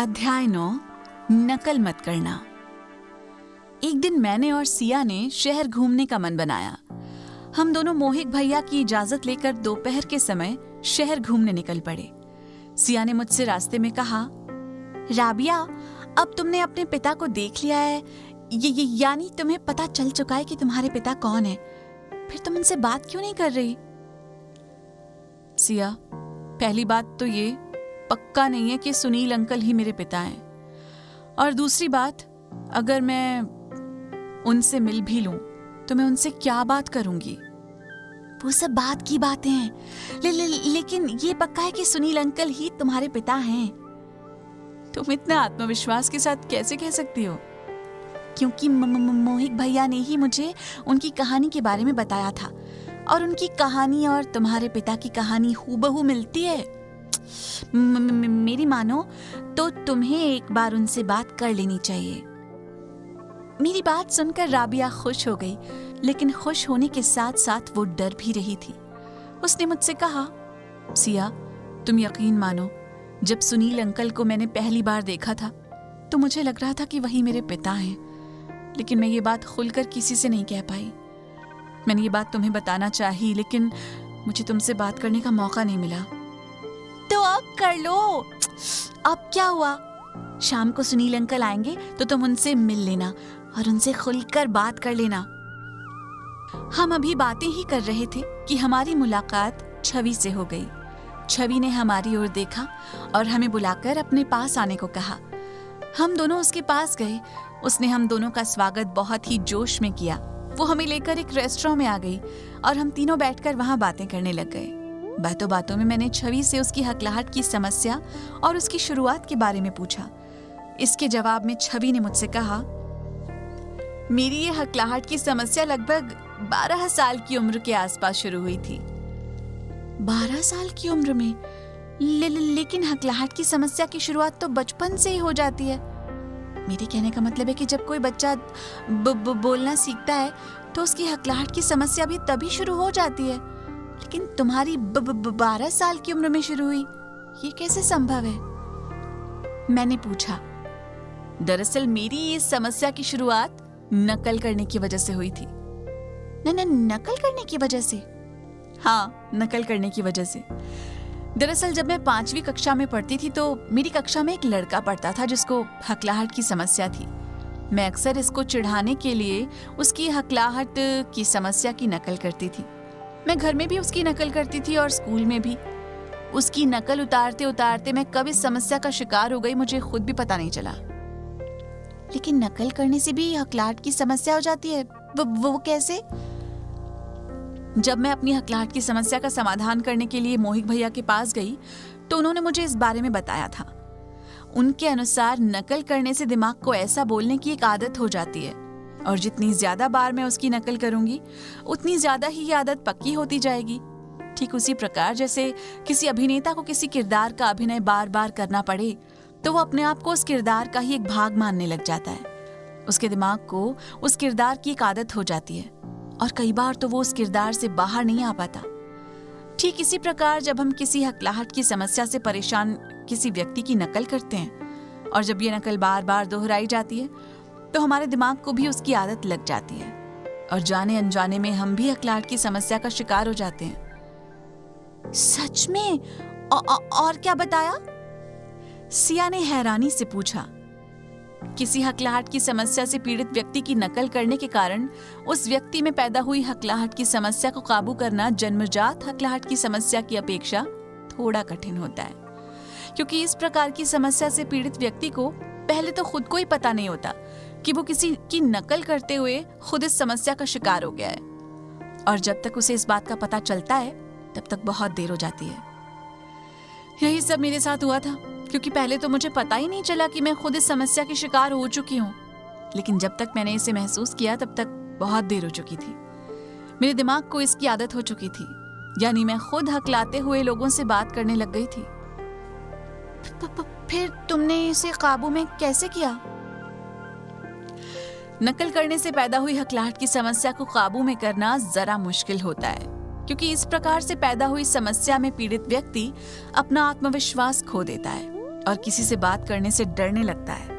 अध्याय 9 नकल मत करना। एक दिन मैंने और सिया ने शहर घूमने का मन बनाया। हम दोनों मोहित भैया की इजाजत लेकर दोपहर के समय शहर घूमने निकल पड़े। सिया ने मुझसे रास्ते में कहा, राबिया, अब तुमने अपने पिता को देख लिया है, यानी तुम्हें पता चल चुका है कि तुम्हारे पिता कौन है, फिर तुम उनसे बात क्यों नहीं कर रही? सिया, पहली बात तो ये पक्का नहीं है कि सुनील अंकल ही मेरे पिता हैं, और दूसरी बात, अगर मैं उनसे मिल भी लूं तो मैं उनसे क्या बात करूंगी? वो सब बात की बातें हैं, लेकिन ये पक्का है कि सुनील अंकल ही तुम्हारे पिता हैं। तुम इतना आत्मविश्वास के साथ कैसे कह सकती हो? क्योंकि मोहित भैया ने ही मुझे उनकी कहानी के बारे में बताया था, और उनकी कहानी और तुम्हारे पिता की कहानी हूबहू मिलती है। मेरी मानो तो तुम्हें एक बार उनसे बात कर लेनी चाहिए। मेरी बात सुनकर राबिया खुश हो गई, लेकिन खुश होने के साथ साथ वो डर भी रही थी। उसने मुझसे कहा, सिया, तुम यकीन मानो, जब सुनील अंकल को मैंने पहली बार देखा था तो मुझे लग रहा था कि वही मेरे पिता हैं, लेकिन मैं ये बात खुलकर किसी से नहीं कह पाई। मैंने ये बात तुम्हें बताना चाही, लेकिन मुझे तुमसे बात करने का मौका नहीं मिला। तो अब कर लो। अब क्या हुआ? शाम को सुनील अंकल आएंगे तो तुम उनसे मिल लेना और उनसे खुलकर बात कर लेना। हम अभी बातें ही कर रहे थे कि हमारी मुलाकात छवि से हो गई। छवि ने हमारी ओर देखा और हमें बुलाकर अपने पास आने को कहा। हम दोनों उसके पास गए। उसने हम दोनों का स्वागत बहुत ही जोश में किया। वो हमें लेकर एक रेस्टोरेंट में आ गई और हम तीनों बैठकर वहां बातें करने लग गए। बातों बातों में मैंने छवि से उसकी हकलाहट की समस्या और उसकी शुरुआत के बारे में पूछा। इसके जवाब में छवि ने मुझसे कहा, मेरी ये हकलाहट की समस्या लगभग 12 साल की उम्र के आसपास शुरू हुई थी। 12 साल की उम्र में? लेकिन हकलाहट की समस्या की शुरुआत तो बचपन से ही हो जाती है। मेरे कहने का मतलब है कि जब कोई बच्चा बोलना सीखता है तो उसकी हकलाहट की समस्या भी तभी शुरू हो जाती है, लेकिन तुम्हारी 12 साल की उम्र में शुरू हुई, ये कैसे संभव है? मैंने पूछा। दरअसल मेरी इस समस्या की शुरुआत नकल करने की वजह से हुई थी। नकल करने की वजह से? हाँ, नकल करने की वजह से। दरअसल जब मैं 5वीं कक्षा में पढ़ती थी तो मेरी कक्षा में एक लड़का पढ़ता था जिसको हकलाहट की समस्या थी। मैं अक्सर इसको चिढ़ाने के लिए उसकी हकलाहट की समस्या की नकल करती थी। मैं घर में भी उसकी नकल करती थी और स्कूल में भी। उसकी नकल उतारते उतारते मैं कब इस समस्या का शिकार हो गई मुझे खुद भी पता नहीं चला। लेकिन नकल करने से भी हकलाहट की समस्या हो जाती है, वो कैसे? जब मैं अपनी हकलाहट की समस्या का समाधान करने के लिए मोहित भैया के पास गई तो उन्होंने मुझे इस बारे में बताया था। उनके अनुसार नकल करने से दिमाग को ऐसा बोलने की एक आदत हो जाती है, और जितनी ज्यादा बार मैं उसकी नकल करूंगी उतनी ज्यादा ही ये आदत पक्की होती जाएगी। ठीक उसी प्रकार जैसे किसी अभिनेता को किसी किरदार का अभिनय बार बार करना पड़े तो वो अपने आप को उस किरदार का ही एक भाग मानने लग जाता है। उसके दिमाग को उस किरदार की एक आदत हो जाती है और कई बार तो वो उस किरदार से बाहर नहीं आ पाता। ठीक इसी प्रकार जब हम किसी हकलाहट की समस्या से परेशान किसी व्यक्ति की नकल करते हैं और जब ये नकल बार बार दोहराई जाती है तो हमारे दिमाग को भी उसकी आदत लग जाती है और जाने अनजाने में हम भी हकलाहट की समस्या का शिकार हो जाते हैं। सच में? और क्या बताया? सिया ने हैरानी से पूछा। किसी हकलाहट की समस्या से पीड़ित व्यक्ति की नकल करने के कारण उस व्यक्ति में पैदा हुई हकलाहट की समस्या को काबू करना जन्मजात हकलाहट की समस्या की अपेक्षा थोड़ा कठिन होता है, क्योंकि इस प्रकार की समस्या से पीड़ित व्यक्ति को पहले तो खुद को ही पता नहीं होता कि वो किसी की नकल करते हुए खुद इस समस्या का शिकार हो गया है, और जब तक उसे इस बात का पता चलता है तब तक बहुत देर हो जाती है। यही सब मेरे साथ हुआ था, क्योंकि पहले तो मुझे पता ही नहीं चला कि मैं खुद इस समस्या की शिकार हो चुकी हूँ, लेकिन जब तक मैंने इसे महसूस किया तब तक बहुत देर हो चुकी थी। मेरे दिमाग को इसकी आदत हो चुकी थी, यानी मैं खुद हकलाते हुए लोगों से बात करने लग गई थी। फिर तुमने इसे काबू में कैसे किया? नकल करने से पैदा हुई हकलाहट की समस्या को काबू में करना जरा मुश्किल होता है, क्योंकि इस प्रकार से पैदा हुई समस्या में पीड़ित व्यक्ति अपना आत्मविश्वास खो देता है और किसी से बात करने से डरने लगता है।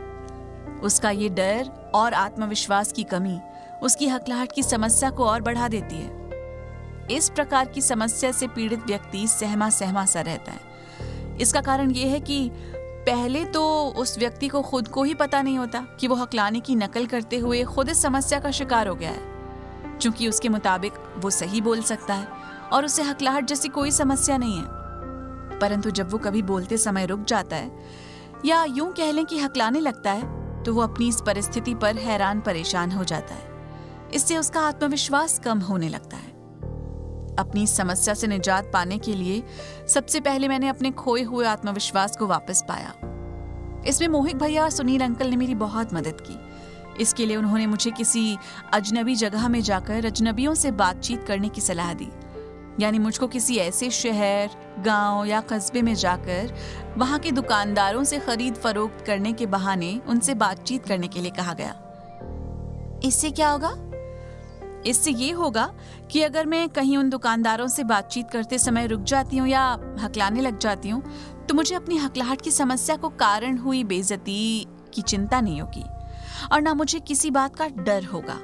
उसका ये डर और आत्मविश्वास की कमी उसकी हकलाहट की समस्या को और बढ़ा देती है। इस प्रकार की समस्या से पीड़ित व्यक्ति सहमा सहमा सा रहता है। इसका कारण ये है कि पहले तो उस व्यक्ति को खुद को ही पता नहीं होता कि वो हकलाने की नकल करते हुए खुद इस समस्या का शिकार हो गया है, क्योंकि उसके मुताबिक वो सही बोल सकता है और उसे हकलाहट जैसी कोई समस्या नहीं है। परंतु जब वो कभी बोलते समय रुक जाता है या यूं कह लें कि हकलाने लगता है, तो वो अपनी इस परिस्थिति पर हैरान परेशान हो जाता है। इससे उसका आत्मविश्वास कम होने लगता है। अपनी समस्या से निजात पाने के लिए सबसे पहले मैंने अपने खोए हुए आत्मविश्वास को वापस पाया। इसमें मोहित भैया और सुनील अंकल ने मेरी बहुत मदद की। इसके लिए उन्होंने मुझे किसी अजनबी जगह में जाकर अजनबियों से बातचीत करने की सलाह दी। यानी मुझको किसी ऐसे शहर, गांव या कस्बे में जाकर वहां के दुकानदारों से खरीद फरोख्त करने के बहाने उनसे बातचीत करने के लिए कहा गया। इससे क्या होगा? इससे ये होगा कि अगर मैं कहीं उन दुकानदारों से बातचीत करते समय रुक जाती हूँ या हकलाने लग जाती हूँ, तो मुझे अपनी हकलाहट की समस्या को कारण हुई बेइज्जती की चिंता नहीं होगी और ना मुझे किसी बात का डर होगा,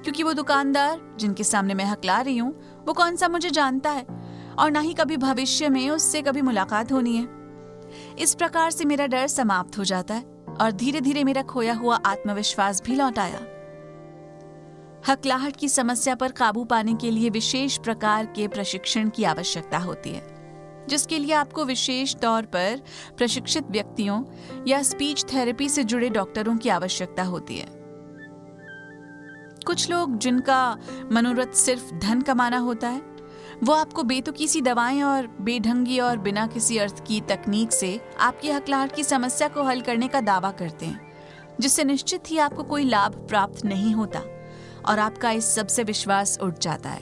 क्योंकि वो दुकानदार जिनके सामने मैं हकला रही हूँ वो कौन सा मुझे जानता है और ना ही कभी भविष्य में उससे कभी मुलाकात होनी है। इस प्रकार से मेरा डर समाप्त हो जाता है और धीरे धीरे मेरा खोया हुआ आत्मविश्वास भी लौट आया। हकलाहट की समस्या पर काबू पाने के लिए विशेष प्रकार के प्रशिक्षण की आवश्यकता होती है, जिसके लिए आपको विशेष तौर पर प्रशिक्षित व्यक्तियों या स्पीच थेरेपी से जुड़े डॉक्टरों की आवश्यकता होती है। कुछ लोग जिनका मनोरथ सिर्फ धन कमाना होता है, वो आपको बेतुकी सी दवाएं और बेढंगी और बिना किसी अर्थ की तकनीक से आपकी हकलाहट की समस्या को हल करने का दावा करते हैं, जिससे निश्चित ही आपको कोई लाभ प्राप्त नहीं होता और आपका इस सब से विश्वास उठ जाता है।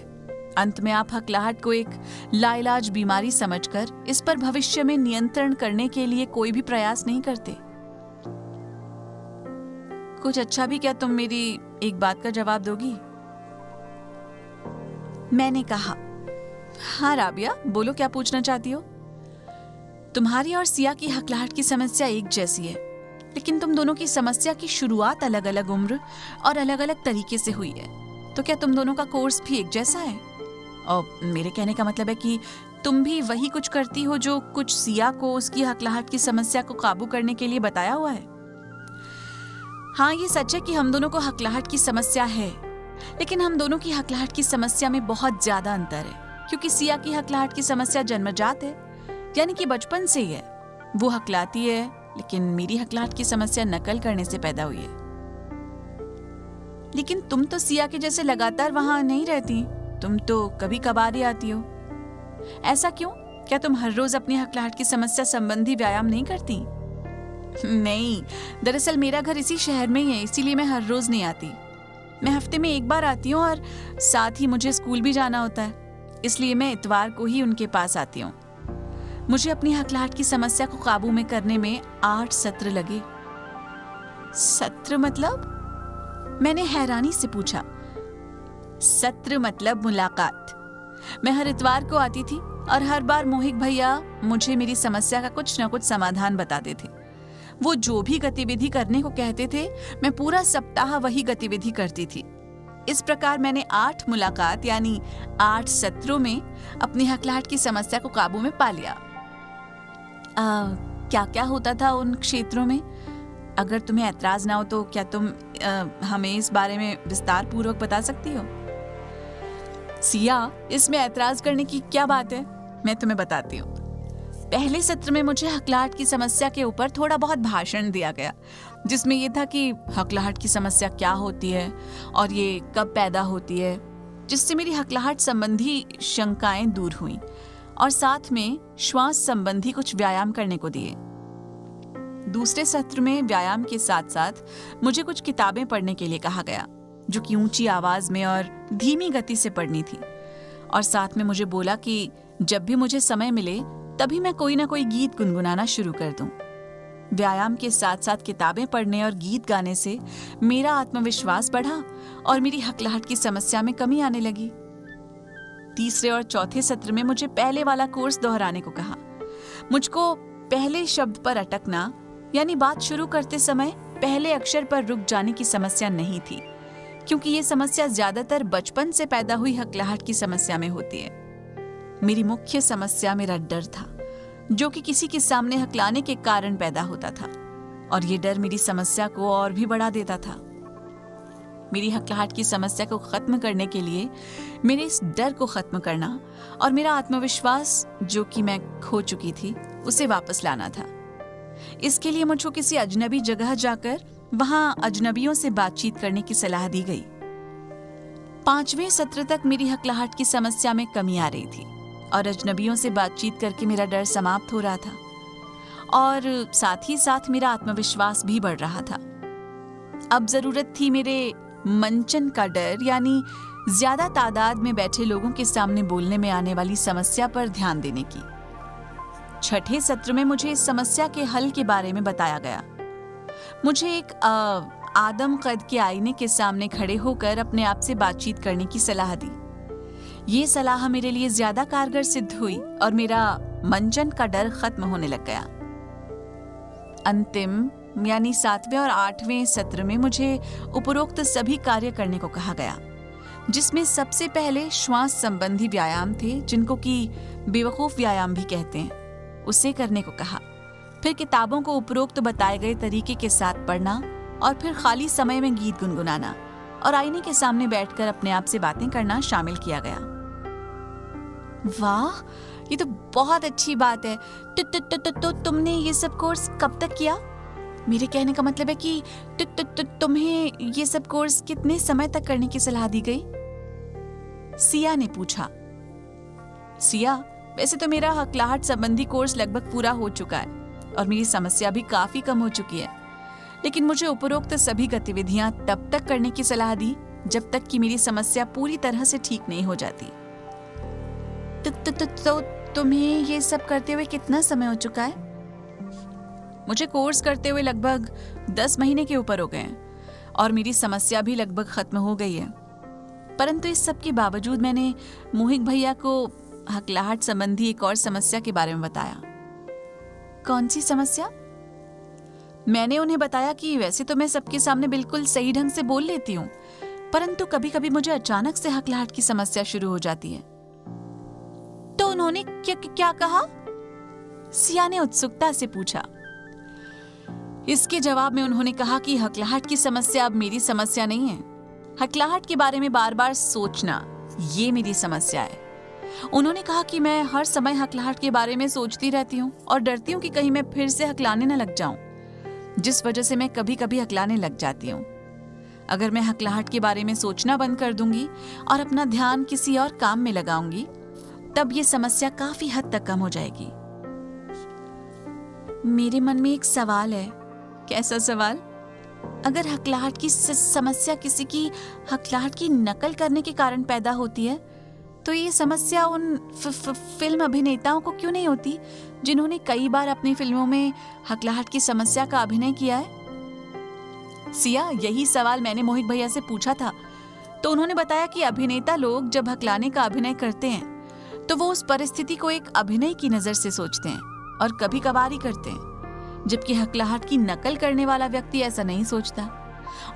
अंत में आप हकलाहट को एक लाइलाज बीमारी समझकर इस पर भविष्य में नियंत्रण करने के लिए कोई भी प्रयास नहीं करते। कुछ अच्छा भी क्या तुम मेरी एक बात का जवाब दोगी? मैंने कहा, हाँ राबिया, बोलो क्या पूछना चाहती हो। तुम्हारी और सिया की हकलाहट की समस्या एक जैसी है, लेकिन तुम दोनों की समस्या की शुरुआत अलग अलग उम्र और अलग अलग तरीके से हुई है। तो क्या तुम दोनों का कोर्स भी एक जैसा है? और मेरे कहने का मतलब है कि तुम भी वही कुछ करती हो जो कुछ सिया को उसकी हकलाहट की समस्या को काबू करने के लिए बताया हुआ है। हाँ, ये सच है कि हम दोनों को हकलाहट की समस्या है, लेकिन हम दोनों की हकलाहट की समस्या में बहुत ज्यादा अंतर है, क्योंकि सिया की हकलाहट की समस्या जन्मजात है, यानी कि बचपन से ही है। वो हकलाती है, लेकिन मेरी हकलाहट की समस्या नकल करने से पैदा हुई है। लेकिन तुम तो सिया के जैसे लगातार वहां नहीं रहती, तुम तो कभी कभार ही आती हो। ऐसा क्यों? क्या तुम हर रोज अपनी हकलाहट की समस्या संबंधी व्यायाम नहीं करती? नहीं, दरअसल मेरा घर इसी शहर में ही है, इसीलिए मैं हर रोज नहीं आती। मैं हफ्ते में एक बार आती हूँ और साथ ही मुझे स्कूल भी जाना होता है, इसलिए मैं इतवार को ही उनके पास आती हूँ। मुझे अपनी हकलाहट की समस्या को काबू में करने में 8 सत्र लगे। सत्र मतलब? मैंने हैरानी से पूछा। सत्र मतलब मुलाकात। मैं हर इतवार को आती थी और हर बार मोहित भैया मुझे मेरी समस्या का कुछ न कुछ समाधान बताते थे। वो जो भी गतिविधि करने को कहते थे, मैं पूरा सप्ताह वही गतिविधि करती थी। इस प्रकार मैंने 8 मुलाकात यानी 8 सत्रों में अपनी हकलाहट की समस्या को काबू में पा लिया। क्या क्या होता था उन क्षेत्रों में? अगर तुम्हें ऐतराज ना हो तो क्या तुम हमें इस बारे में विस्तार पूर्वक बता सकती हो? सिया, इसमें ऐतराज करने की क्या बात है? मैं तुम्हें बताती हूँ। पहले सत्र में मुझे हकलाहट की समस्या के ऊपर थोड़ा बहुत भाषण दिया गया, जिसमें यह था कि हकलाहट की समस्या क्या होती है और ये कब पैदा होती है, जिससे मेरी हकलाहट संबंधी शंकाएं दूर हुईं और साथ में श्वास संबंधी कुछ व्यायाम करने को दिए। दूसरे सत्र में व्यायाम के साथ साथ मुझे कुछ किताबें पढ़ने के लिए कहा गया, जो कि ऊंची आवाज में और धीमी गति से पढ़नी थी, और साथ में मुझे बोला कि जब भी मुझे समय मिले तभी मैं कोई ना कोई गीत गुनगुनाना शुरू कर दूं। व्यायाम के साथ साथ किताबें पढ़ने और गीत गाने से मेरा आत्मविश्वास बढ़ा और मेरी हकलाहट की समस्या में कमी आने लगी। तीसरे और चौथे सत्र में मुझे पहले वाला कोर्स दोहराने को कहा। मुझको पहले शब्द पर अटकना यानी बात शुरू करते समय पहले अक्षर पर रुक जाने की समस्या नहीं थी, क्योंकि ये समस्या ज्यादातर बचपन से पैदा हुई हकलाहट की समस्या में होती है। मेरी मुख्य समस्या मेरा डर था, जो कि किसी के सामने हकलाने के कारण पैदा होता था, और ये डर मेरी समस्या को और भी बढ़ा देता था। मेरी हकलाहट की समस्या को खत्म करने के लिए मेरे इस डर को खत्म करना और मेरा आत्मविश्वास, जो कि मैं खो चुकी थी, उसे वापस लाना था। इसके लिए मुझको किसी अजनबी जगह जाकर वहां अजनबियों से बातचीत करने की सलाह दी गई। 5वें सत्र तक मेरी हकलाहट की समस्या में कमी आ रही थी और अजनबियों से बातचीत करके मेरा डर समाप्त हो रहा था, और साथ ही साथ मेरा आत्मविश्वास भी बढ़ रहा था। अब जरूरत थी मेरे मंचन का डर, यानी ज्यादा तादाद में बैठे लोगों के सामने बोलने में आने वाली समस्या पर ध्यान देने की। 6ठे सत्र में मुझे इस समस्या के हल के बारे में बताया गया। मुझे एक आदम कद के आईने के सामने खड़े होकर अपने आप से बातचीत करने की सलाह दी। ये सलाह मेरे लिए ज्यादा कारगर सिद्ध हुई और मेरा मंचन का डर खत्म होने लग गया। अंतिम यानी 7वें और 8वें सत्र में मुझे उपरोक्त सभी कार्य करने को कहा गया, जिसमें सबसे पहले श्वास संबंधी व्यायाम थे, जिनको कि बेवकूफ व्यायाम भी कहते हैं, उसे करने को कहा। फिर किताबों को उपरोक्त बताए गए तरीके के साथ पढ़ना, और फिर खाली समय में गीत गुनगुनाना और आईने के सामने बैठकर अपने आप से बातें करना शामिल किया गया। वाह, ये तो बहुत अच्छी बात है। तो तुमने ये सब कोर्स कब तक किया? मेरे कहने का मतलब है कि तुम्हें ये सब कोर्स कितने समय तक करने की सलाह दी गई? सिया ने पूछा। सिया, वैसे तो मेरा हकलाहट संबंधी कोर्स लगभग पूरा हो चुका है और मेरी समस्या भी काफी कम हो चुकी है, लेकिन मुझे उपरोक्त सभी गतिविधियां तब तक करने की सलाह दी जब तक कि मेरी समस्या पूरी तरह से ठीक नहीं हो जाती। तो तुम्हें ये सब करते हुए कितना समय हो चुका है? मुझे कोर्स करते हुए लगभग 10 महीने के ऊपर हो गए हैं और मेरी समस्या भी लगभग खत्म हो गई है। परंतु इस सब के बावजूद मैंने मोहित भैया को हकलाहट संबंधी एक और समस्या के बारे में बताया। कौन सी समस्या? मैंने उन्हें बताया कि वैसे तो मैं सबके सामने बिल्कुल सही ढंग से बोल लेती हूँ, परंतु कभी-कभी मुझे अचानक से हकलाहट की समस्या शुरू हो जाती है। तो उन्होंने क्या कहा? सिया ने उत्सुकता से पूछा। इसके जवाब में उन्होंने कहा कि हकलाहट की समस्या अब मेरी समस्या नहीं है। हकलाहट के बारे में बार-बार सोचना, ये मेरी समस्या है। उन्होंने कहा कि मैं हर समय हकलाहट के बारे में सोचती रहती हूँ और डरती हूँ कि कहीं मैं फिर से हकलाने न लग जाऊं, जिस वजह से मैं कभी-कभी हकलाने लग जाती हूँ। अगर मैं हकलाहट के बारे में सोचना बंद कर दूंगी और अपना ध्यान किसी और काम में लगाऊंगी, तब ये समस्या काफी हद तक कम हो जाएगी। मेरे मन में एक सवाल है। कैसा सवाल? अगर हकलाहट की समस्या किसी की हकलाहट की नकल करने के कारण पैदा होती है, तो ये समस्या उन फिल्म अभिनेताओं को क्यों नहीं होती जिन्होंने कई बार अपनी फिल्मों में हकलाहट की समस्या का अभिनय किया है? सिया, यही सवाल मैंने मोहित भैया से पूछा था, तो उन्होंने बताया कि अभिनेता लोग जब हकलाने का अभिनय करते हैं तो वो उस परिस्थिति को एक अभिनय की नजर से सोचते हैं और कभी कभार ही करते हैं, जबकि हकलाहट की नकल करने वाला व्यक्ति ऐसा नहीं सोचता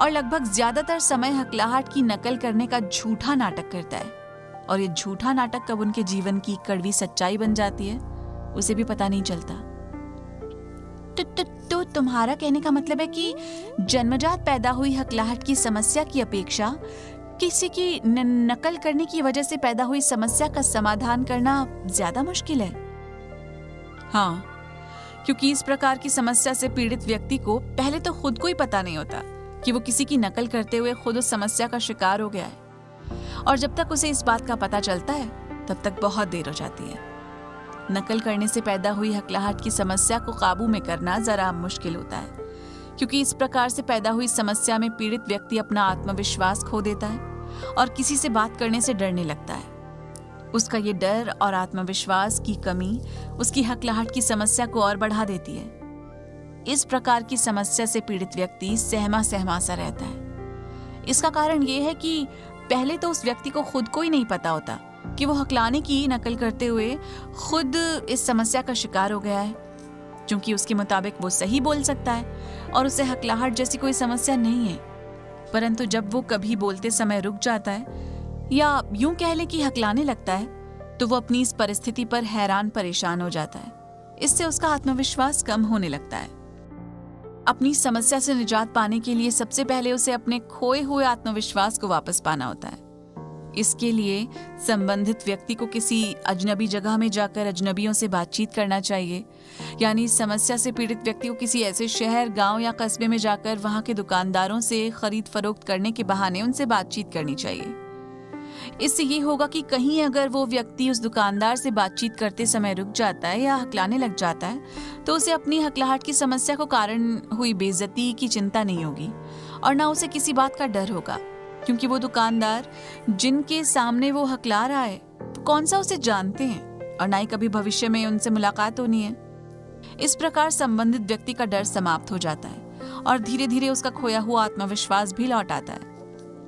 और लगभग ज्यादातर समय हकलाहट की नकल करने का झूठा नाटक करता है, और ये झूठा नाटक कब उनके जीवन की कड़वी सच्चाई बन जाती है, उसे भी पता नहीं चलता। तो तुम्हारा कहने का मतलब है कि जन्मजात पैदा हुई हकलाहट की समस्या की अपेक्षा किसी की नकल करने की वजह से पैदा हुई समस्या का समाधान करना ज्यादा मुश्किल है? हाँ, क्योंकि इस प्रकार की समस्या से पीड़ित व्यक्ति को पहले तो खुद को ही पता नहीं होता कि वो किसी की नकल करते हुए खुद उस समस्या का शिकार हो गया है, और जब तक उसे इस बात का पता चलता है तब तक बहुत देर हो जाती है। नकल करने से पैदा हुई हकलाहट की समस्या को काबू में करना जरा मुश्किल होता है, क्योंकि इस प्रकार से पैदा हुई समस्या में पीड़ित व्यक्ति अपना आत्मविश्वास खो देता है और किसी से बात करने से डरने लगता है। उसका ये डर और आत्मविश्वास की कमी उसकी हकलाहट की समस्या को और बढ़ा देती है। इस प्रकार की समस्या से पीड़ित व्यक्ति सहमा सहमा सा रहता है। इसका कारण ये है कि पहले तो उस व्यक्ति को खुद को ही नहीं पता होता कि वो हकलाने की नकल करते हुए खुद इस समस्या का शिकार हो गया है। क्योंकि उसके मुताबिक वो सही बोल सकता है और उसे हकलाहट जैसी कोई समस्या नहीं है। परंतु जब वो कभी बोलते समय रुक जाता है या यूं कह ले कि हकलाने लगता है, तो वो अपनी इस परिस्थिति पर हैरान परेशान हो जाता है। इससे उसका आत्मविश्वास कम होने लगता है। अपनी समस्या से निजात पाने के लिए सबसे पहले उसे अपने खोए हुए आत्मविश्वास को वापस पाना होता है। इसके लिए संबंधित व्यक्ति को किसी अजनबी जगह में जाकर अजनबियों से बातचीत करना चाहिए। यानी समस्या से पीड़ित व्यक्ति को किसी ऐसे शहर, गांव या कस्बे में जाकर वहां के दुकानदारों से खरीद फरोख्त करने के बहाने उनसे बातचीत करनी चाहिए। इससे ये होगा कि कहीं अगर वो व्यक्ति उस दुकानदार से बातचीत करते समय रुक जाता है या हकलाने लग जाता है, तो उसे अपनी हकलाहट की समस्या को कारण हुई बेइज्जती की चिंता नहीं होगी और ना उसे किसी बात का डर होगा, क्योंकि वो दुकानदार जिनके सामने वो हकला रहा है कौन सा उसे जानते हैं और ना ही कभी भविष्य में उनसे मुलाकात होनी है। इस प्रकार संबंधित व्यक्ति का डर समाप्त हो जाता है और धीरे धीरे उसका खोया हुआ आत्मविश्वास भी लौट आता है।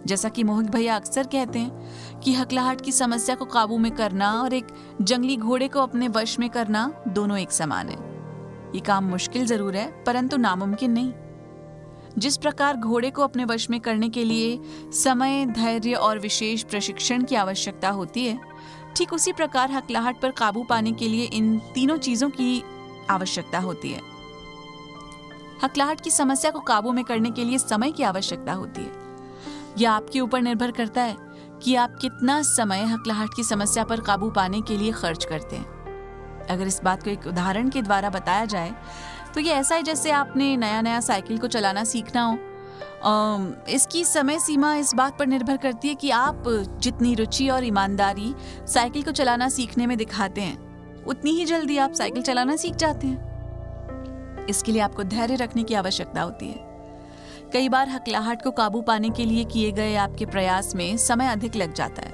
जैसा कि मोहित भैया अक्सर कहते हैं कि हकलाहट की समस्या को काबू में करना और एक जंगली घोड़े को अपने वश में करना दोनों एक समान है। ये काम मुश्किल जरूर है, परंतु नामुमकिन नहीं। जिस प्रकार घोड़े को अपने वश में करने के लिए समय, धैर्य और विशेष प्रशिक्षण की आवश्यकता होती है, ठीक उसी प्रकार हकलाहट पर काबू पाने के लिए इन तीनों चीजों की आवश्यकता होती है। हकलाहट की समस्या को काबू में करने के लिए समय की आवश्यकता होती है। यह आपके ऊपर निर्भर करता है कि आप कितना समय हकलाहट की समस्या पर काबू पाने के लिए खर्च करते हैं। अगर इस बात को एक उदाहरण के द्वारा बताया जाए तो ये ऐसा है जैसे आपने नया साइकिल को चलाना सीखना हो। इसकी समय सीमा इस बात पर निर्भर करती है कि आप जितनी रुचि और ईमानदारी साइकिल को चलाना सीखने में दिखाते हैं, उतनी ही जल्दी आप साइकिल चलाना सीख जाते हैं। इसके लिए आपको धैर्य रखने की आवश्यकता होती है। कई बार हकलाहट को काबू पाने के लिए किए गए आपके प्रयास में समय अधिक लग जाता है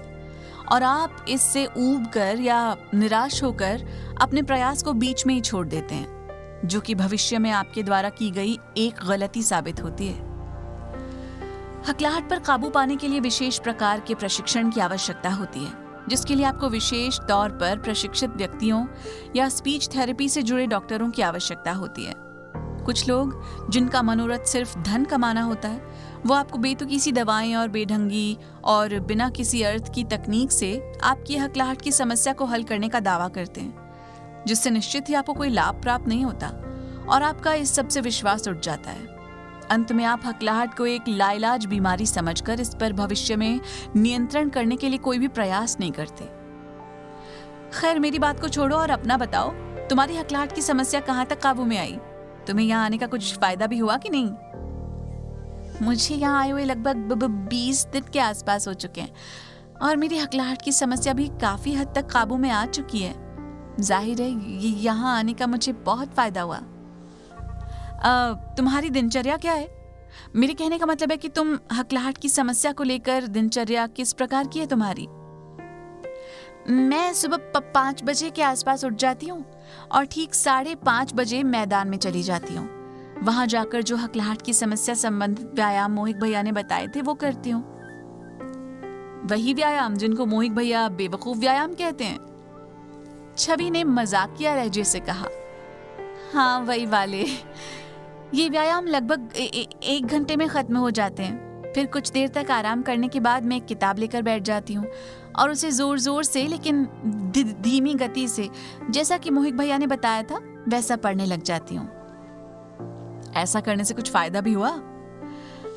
और आप इससे ऊब कर या निराश होकर अपने प्रयास को बीच में ही छोड़ देते हैं, जो कि भविष्य में आपके द्वारा की गई एक गलती साबित होती है। हकलाहट पर काबू पाने के लिए विशेष प्रकार के प्रशिक्षण की आवश्यकता होती है, जिसके लिए आपको विशेष तौर पर प्रशिक्षित व्यक्तियों या स्पीच थेरेपी से जुड़े डॉक्टरों की आवश्यकता होती है। कुछ लोग जिनका मनोरथ सिर्फ धन कमाना होता है, वो आपको बेतुकी सी दवाएं और बेढंगी और बिना किसी अर्थ की तकनीक से आपकी हकलाहट की समस्या को हल करने का दावा करते हैं, जिससे निश्चित ही आपको कोई लाभ प्राप्त नहीं होता और आपका इस सब से विश्वास उठ जाता है। अंत में आप हकलाहट को एक लाइलाज बीमारी समझकर इस पर भविष्य में नियंत्रण करने के लिए कोई भी प्रयास नहीं करते। खैर, मेरी बात को छोड़ो और अपना बताओ, तुम्हारी हकलाहट की समस्या कहाँ तक काबू में आई? तुम्हें यहाँ आने का कुछ फायदा भी हुआ कि नहीं? मुझे यहाँ आए हुए लगभग 20 दिन के आसपास हो चुके हैं और मेरी हकलाहट की समस्या भी काफी हद तक काबू में आ चुकी है। जाहिर है यहाँ आने का मुझे बहुत फायदा हुआ। तुम्हारी दिनचर्या क्या है? मेरे कहने का मतलब है कि तुम हकलाहट की समस्या को लेकर दिनचर्या किस प्रकार की है तुम्हारी? मैं सुबह 5 बजे के आसपास उठ जाती हूँ और ठीक 5:30 बजे मैदान में चली जाती हूँ। वहां जाकर जो हकलाहट की समस्या संबंधित व्यायाम मोहित भैया ने बताए थे वो करती हूँ। वही व्यायाम जिनको मोहित भैया बेवकूफ व्यायाम कहते हैं, छवि ने मजाकिया लहजे से कहा। हाँ, वही वाले। ये व्यायाम लगभग 1 घंटे में खत्म हो जाते हैं। फिर कुछ देर तक आराम करने के बाद मैं एक किताब लेकर बैठ जाती हूँ और उसे जोर जोर से लेकिन धीमी गति से, जैसा कि मोहित भैया ने बताया था, वैसा पढ़ने लग जाती हूँ। ऐसा करने से कुछ फायदा भी हुआ?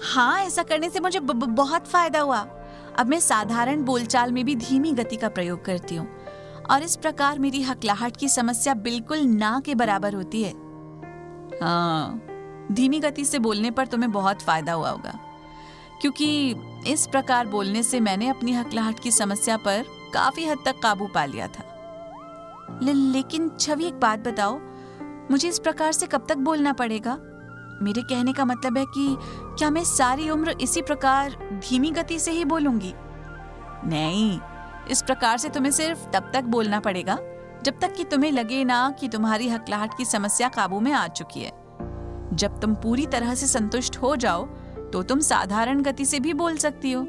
हाँ, ऐसा करने से मुझे बहुत फायदा हुआ। अब मैं साधारण बोलचाल में भी धीमी गति का प्रयोग करती हूँ और इस प्रकार मेरी हकलाहट की समस्या बिल्कुल ना के बराबर होती है। हाँ, धीमी गति से बोलने पर तुम्हें बहुत फायदा हुआ होगा, क्योंकि इस प्रकार बोलने से मैंने अपनी हकलाहट की समस्या पर काफी हद तक काबू पा लिया था। लेकिन छवि, एक बात बताओ, मुझे इस प्रकार से कब तक बोलना पड़ेगा? मेरे कहने का मतलब है कि क्या मैं सारी उम्र इसी प्रकार धीमी गति से ही बोलूंगी? नहीं, इस प्रकार से तुम्हें सिर्फ तब तक बोलना पड़ेगा जब तक कि तुम्हें लगे ना कि तुम्हारी हकलाहट की समस्या काबू में आ चुकी है। जब तुम पूरी तरह से संतुष्ट हो जाओ तो तुम साधारण गति से भी बोल सकती हो।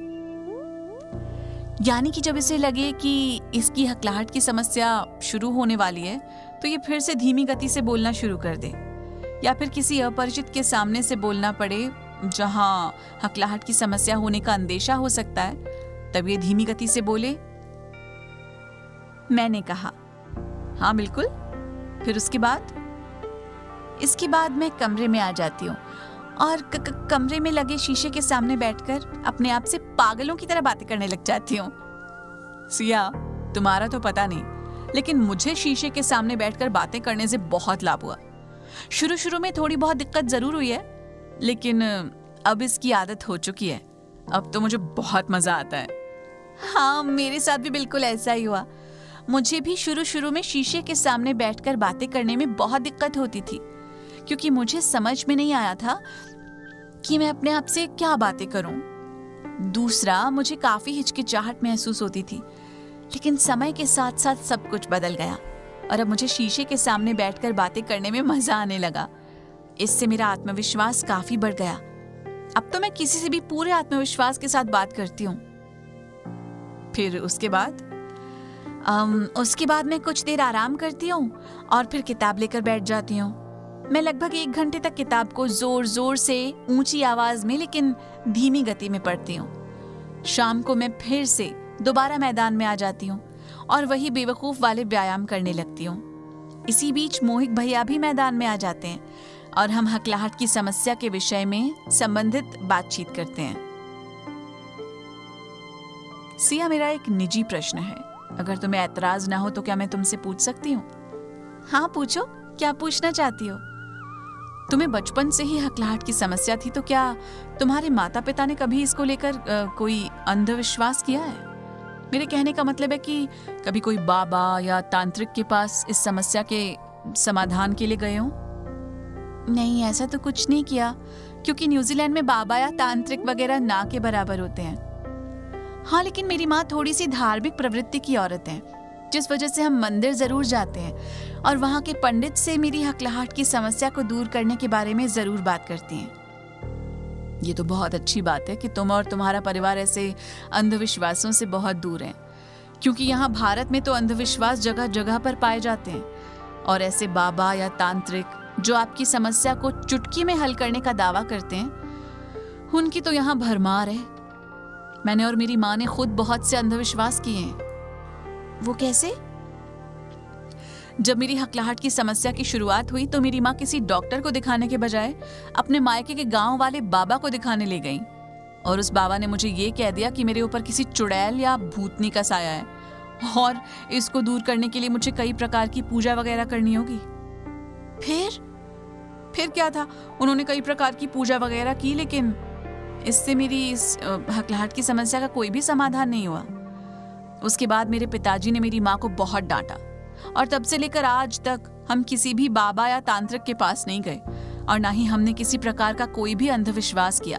यानी कि जब इसे लगे कि इसकी हकलाहट की समस्या शुरू होने वाली है तो ये फिर से धीमी गति से बोलना शुरू कर दे, या फिर किसी अपरिचित के सामने से बोलना पड़े जहां हकलाहट की समस्या होने का अंदेशा हो सकता है, तब ये धीमी गति से बोले। मैंने कहा, हाँ बिल्कुल। फिर इसके बाद मैं कमरे में आ जाती हूँ और कमरे में लगे शीशे के सामने बैठकर अपने आप से पागलों की तरह बातें करने लग जाती हूँ। सिया, तुम्हारा तो पता नहीं, लेकिन मुझे शीशे के सामने बैठकर बातें करने से बहुत लाभ हुआ। शुरू में थोड़ी बहुत दिक्कत जरूर हुई है, लेकिन अब इसकी आदत हो चुकी है। अब तो मुझे बहुत मजा आता है। हाँ, मेरे साथ भी बिल्कुल ऐसा ही हुआ। मुझे भी शुरू में शीशे के सामने बैठकर बातें करने में बहुत दिक्कत होती थी, क्योंकि मुझे समझ में नहीं आया था कि मैं अपने आप से क्या बातें करूं। दूसरा, मुझे काफी हिचकिचाहट महसूस होती थी, लेकिन समय के साथ साथ सब कुछ बदल गया और अब मुझे शीशे के सामने बैठकर बातें करने में मजा आने लगा। इससे मेरा आत्मविश्वास काफी बढ़ गया। अब तो मैं किसी से भी पूरे आत्मविश्वास के साथ बात करती हूँ। फिर उसके बाद मैं कुछ देर आराम करती हूँ और फिर किताब लेकर बैठ जाती हूँ। मैं लगभग 1 घंटे तक किताब को जोर जोर से, ऊंची आवाज में लेकिन धीमी गति में पढ़ती हूँ। शाम को मैं फिर से दोबारा मैदान में आ जाती हूँ और वही बेवकूफ वाले व्यायाम करने लगती हूँ। इसी बीच मोहित भैया भी मैदान में आ जाते हैं और हम हकलाहट की समस्या के विषय में संबंधित बातचीत करते हैं। सिया, मेरा एक निजी प्रश्न है। अगर तुम्हें ऐतराज ना हो तो क्या मैं तुमसे पूछ सकती हूँ? हाँ पूछो, क्या पूछना चाहती हो? तुम्हें बचपन से ही हकलाहट की समस्या थी, तो क्या तुम्हारे माता पिता ने कभी इसको लेकर कोई अंधविश्वास किया है? मेरे कहने का मतलब है कि कभी कोई बाबा या तांत्रिक के पास इस समस्या के समाधान के लिए गए हो? नहीं, ऐसा तो कुछ नहीं किया, क्योंकि न्यूजीलैंड में बाबा या तांत्रिक वगैरह ना के बराबर होते हैं। हाँ, लेकिन मेरी माँ थोड़ी सी धार्मिक प्रवृत्ति की औरत है, जिस वजह से हम मंदिर जरूर जाते हैं और वहाँ के पंडित से मेरी हकलाहट की समस्या को दूर करने के बारे में जरूर बात करती हैं। ये तो बहुत अच्छी बात है कि तुम और तुम्हारा परिवार ऐसे अंधविश्वासों से बहुत दूर हैं, क्योंकि यहाँ भारत में तो अंधविश्वास जगह जगह पर पाए जाते हैं और ऐसे बाबा या तांत्रिक जो आपकी समस्या को चुटकी में हल करने का दावा करते हैं, उनकी तो यहाँ भरमार है। मैंने और मेरी माँ ने खुद बहुत से अंधविश्वास किए हैं। वो कैसे? जब मेरी हकलाहट की समस्या की शुरुआत हुई तो मेरी माँ किसी डॉक्टर को दिखाने के बजाय अपने मायके के गांव वाले बाबा को दिखाने ले गई और उस बाबा ने मुझे ये कह दिया कि मेरे ऊपर किसी चुड़ैल या भूतनी का साया है और इसको दूर करने के लिए मुझे कई प्रकार की पूजा वगैरह करनी होगी। फिर क्या था, उन्होंने कई प्रकार की पूजा वगैरह की, लेकिन इससे मेरी इस हकलाहट की समस्या का कोई भी समाधान नहीं हुआ। उसके बाद मेरे पिताजी ने मेरी माँ को बहुत डांटा और तब से लेकर आज तक हम किसी भी बाबा या तांत्रिक के पास नहीं गए और ना ही हमने किसी प्रकार का कोई भी अंधविश्वास किया।